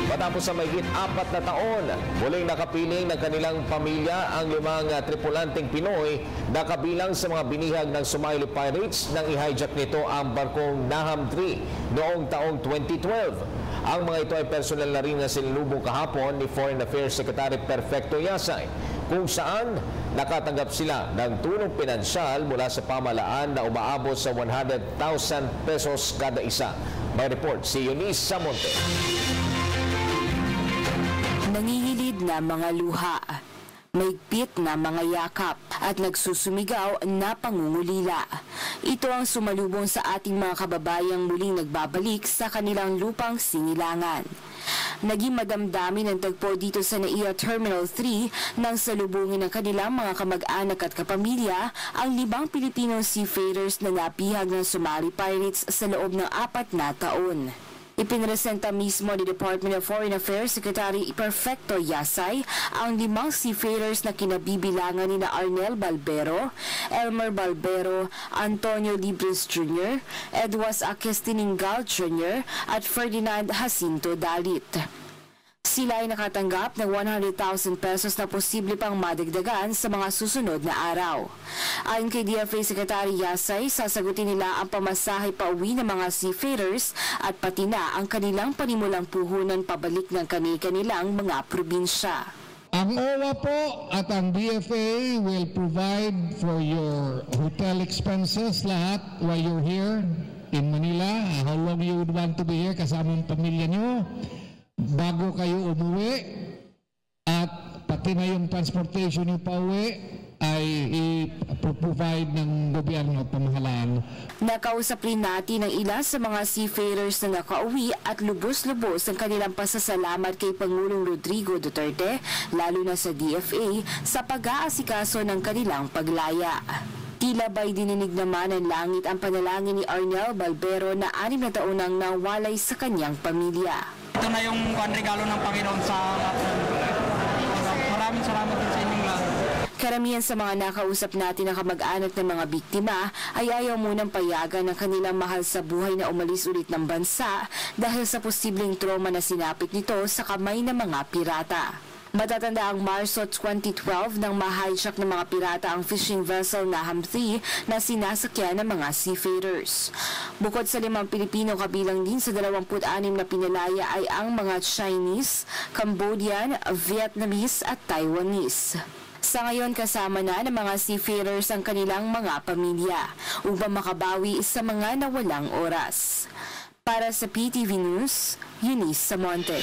Matapos sa mahigit 4 na taon, muling nakapiling ng kanilang pamilya ang 5 tripulanteng Pinoy na kabilang sa mga binihag ng Somali Pirates nang i-hijack nito ang barkong Naham 3 noong taong 2012. Ang mga ito ay personal na rin na sinilubong kahapon ni Foreign Affairs Secretary Perfecto Yasay, kung saan nakatanggap sila ng tulong pinansyal mula sa pamahalaan na umaabot sa 100,000 pesos kada isa. May report si Eunice Samonte. Nangihilid na mga luha, maigpit na mga yakap at nagsusumigaw na pangungulila. Ito ang sumalubong sa ating mga kababayang muling nagbabalik sa kanilang lupang sinilangan. Naging madamdamin ang tagpo dito sa NAIA Terminal 3 nang salubungin ng kanilang mga kamag-anak at kapamilya ang 5 Pilipinong seafarers na napihag ng Somali Pirates sa loob ng 4 na taon. Ipinresenta mismo ni Department of Foreign Affairs Secretary Perfecto Yasay ang 5 seafarers na kinabibilangan ni Arnel Balbero, Elmer Balbero, Antonio Libres Jr., Edwas Akestiningal Jr. at Ferdinand Jacinto Dalit. Sila ay nakatanggap ng 100,000 pesos na posible pang madagdagan sa mga susunod na araw. Ayon kay DFA Secretary Yasay, sasagutin nila ang pamasahe pauwi ng mga seafarers at pati na ang kanilang panimulang puhunan pabalik ng kanilang mga probinsya. Ang OWA po at ang DFA will provide for your hotel expenses lahat while you're here in Manila. How long you would want to be here kasama ang pamilya nyo bago kayo umuwi, at pati na yung transportation nyo pa uwi ay i-provide ng gobyerno pamahalaan. Nakausap rin natin ang ilan sa mga seafarers na nakauwi at lubos-lubos ang kanilang pasasalamat kay Pangulong Rodrigo Duterte, lalo na sa DFA, sa pag-aasikaso ng kanilang paglaya. Tila ba'y dininig naman ng langit ang panalangin ni Arnel Balbero na 6 na taon nang nawalay sa kanyang pamilya. Ito na yung regalo ng Panginoon sa lahat. Maraming salamat din sa inyong lahat. Karamihan sa mga nakausap natin na kamag-anak ng mga biktima ay ayaw munang payagan ng kanilang mahal sa buhay na umalis ulit ng bansa dahil sa posibleng trauma na sinapit nito sa kamay ng mga pirata. Matatanda ang Marso 2012 nang ma-hijack ng mga pirata ang fishing vessel Naham 3 na sinasakyan ng mga seafarers. Bukod sa 5 Pilipino, kabilang din sa 26 na pinalaya ay ang mga Chinese, Cambodian, Vietnamese at Taiwanese. Sa ngayon, kasama na ng mga seafarers ang kanilang mga pamilya upang makabawi sa mga nawalang oras. Para sa PTV News, Eunice Samonte.